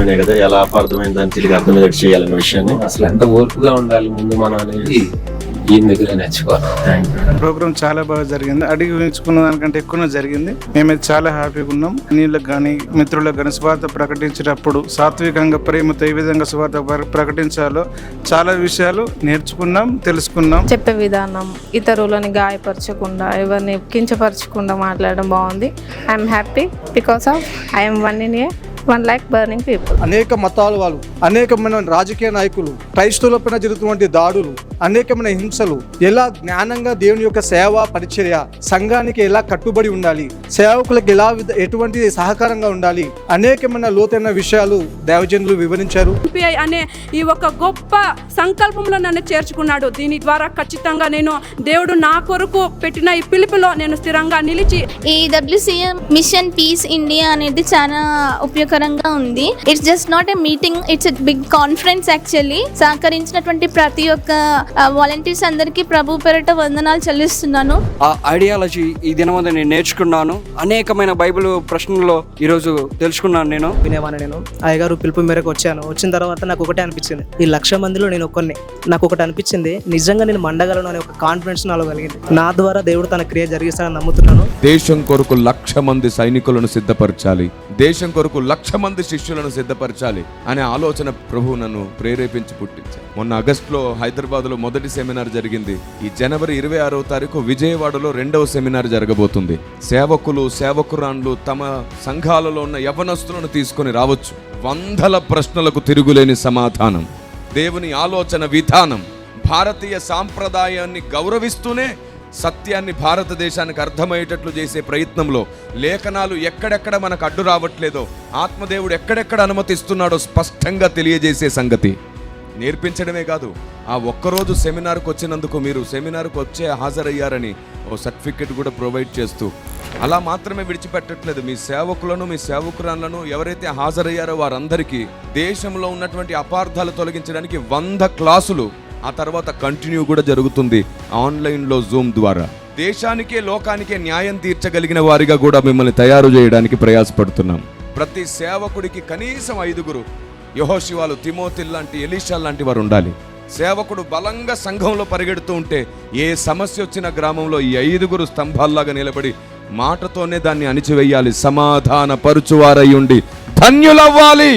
అర్థమైనాయి కదా, ఎలా అపార్థమైన దాన్ని తిరిగి అర్థమయ్యేటట్టు చేయాలన్న విషయాన్ని. అసలు ఎంత ఓర్పుగా ఉండాలి ముందు మనం అనేది ఈయన దగ్గర నేర్చుకోవాలి. ప్రోగ్రామ్ చాలా బాగా జరిగింది. అడిగి ఊహించుకున్న దానికంటే ఎక్కువ జరిగింది. మేమైతే చాలా హ్యాపీగా ఉన్నాం. నీళ్ళకి కానీ మిత్రులకు కానీ స్వార్థ ప్రకటించేటప్పుడు సాత్వికంగా ప్రేమతో ఏ విధంగా స్వార్థ ప్రకటించాలో చాలా విషయాలు నేర్చుకున్నాం, తెలుసుకున్నాం. చెప్పే విధానం ఇతరులని గాయపరచకుండా, ఎవరిని కించపరచకుండా మాట్లాడడం బాగుంది. I'm happy because of I'm one like burning people. అనేక మతాల వాళ్ళు, అనేకమైన రాజకీయ నాయకులు, క్రైస్తవుల పైన జరుగుతున్నటువంటి దాడులు, అనేకమైన హింసలు, ఎలా జ్ఞానంగా దేవుని యొక్క సేవ పరిచర్య, సంఘానికి ఎలా కట్టుబడి ఉండాలి, సేవకులకు ఎలా ఎటువంటి సహకారంగా ఉండాలి, అనేకమైన లోతైన విషయాలు దైవజనులు వివరించారు. అనే ఈ ఒక గొప్ప సంకల్పంలో నన్ను చేర్చుకున్నాడు. దీని ద్వారా ఖచ్చితంగా నేను దేవుడు నా కొరకు పెట్టిన ఈ పిలుపులో నేను స్థిరంగా నిలిచి ఈ WCM మిషన్ పీస్ ఇండియా అనేది చాలా ఉపయోగకరంగా ఉంది. It's just not a meeting, it's a big conference. Actually సహకరించినటువంటి ప్రతి ఒక్క వాలంటీర్స్ అందరికీ ప్రభు పేరిట వందనాలు చెల్లిస్తున్నాను. ఆ ఐడియాలజీ ఈ దినమంతా నేను నేర్చుకున్నాను. అనేకమైన బైబిల్ ప్రశ్నల్లో ఈరోజు తెలుసుకున్నాను. నేను వినేవాడిని. నేను అయ్యగారు పిలుపు మేరకు వచ్చాను. వచ్చిన తర్వాత నాకు ఒకటే అనిపించింది, ఈ 1,00,000 మందిలో నేను ఒక్కరిని. నాకు ఒకటి అనిపించింది, నిజంగా నేను మండగలను అనే ఒక కాన్ఫిడెన్స్ నాలో కలిగింది. నా ద్వారా దేవుడు తన క్రియ జరిగిస్తానని నమ్ముతున్నాను. దేశం కొరకు 1,00,000 మంది సైనికులను సిద్ధపరచాలి, దేశం కొరకు 1,00,000 మంది శిష్యులను సిద్ధపరచాలి అనే ఆలోచన ప్రభు నన్ను ప్రేరేపించి పుట్టించారు. మొన్న ఆగస్టులో హైదరాబాద్లో మొదటి సెమినార్ జరిగింది. ఈ జనవరి 26వ తారీఖు విజయవాడలో 2వ సెమినార్ జరగబోతుంది. సేవకులు, సేవకురాండ్లు తమ సంఘాలలో ఉన్న యవ్వనస్తులను తీసుకొని రావచ్చు. 100 ప్రశ్నలకు తిరుగులేని సమాధానం, దేవుని ఆలోచన విధానం, భారతీయ సాంప్రదాయాన్ని గౌరవిస్తూనే సత్యాన్ని భారతదేశానికి అర్థమయ్యేటట్లు చేసే ప్రయత్నంలో లేఖనాలు ఎక్కడెక్కడ మనకు అడ్డు రావట్లేదో, ఆత్మదేవుడు ఎక్కడెక్కడ అనుమతిస్తున్నాడో స్పష్టంగా తెలియజేసే సంగతి నేర్పించడమే కాదు, ఆ ఒక్కరోజు సెమినార్కి వచ్చినందుకు మీరు సెమినార్కి వచ్చే హాజరయ్యారని ఓ సర్టిఫికెట్ కూడా ప్రొవైడ్ చేస్తూ అలా మాత్రమే విడిచిపెట్టట్లేదు. మీ సేవకులను, మీ సేవకురాలను ఎవరైతే హాజరయ్యారో వారందరికీ దేశంలో ఉన్నటువంటి అపార్థాలు తొలగించడానికి 100 క్లాసులు ఆ తర్వాత కంటిన్యూ కూడా జరుగుతుంది ఆన్లైన్లో జూమ్ ద్వారా. దేశానికే లోకానికే న్యాయం తీర్చగలిగిన వారిగా కూడా మిమ్మల్ని తయారు చేయడానికి ప్రయాసపడుతున్నాం. ప్రతి సేవకుడికి కనీసం 5 యెహోషువలు, తిమోతి లాంటి, ఎలీషా లాంటి వారు ఉండాలి. సేవకుడు బలంగా సంఘంలో పరిగెడుతూ ఉంటే ఏ సమస్య వచ్చిన గ్రామంలో ఈ 5 స్తంభాల్లాగా నిలబడి మాటతోనే దాన్ని అణిచివేయాలి. సమాధాన పరుచువారై ఉండి ధన్యులవ్వాలి.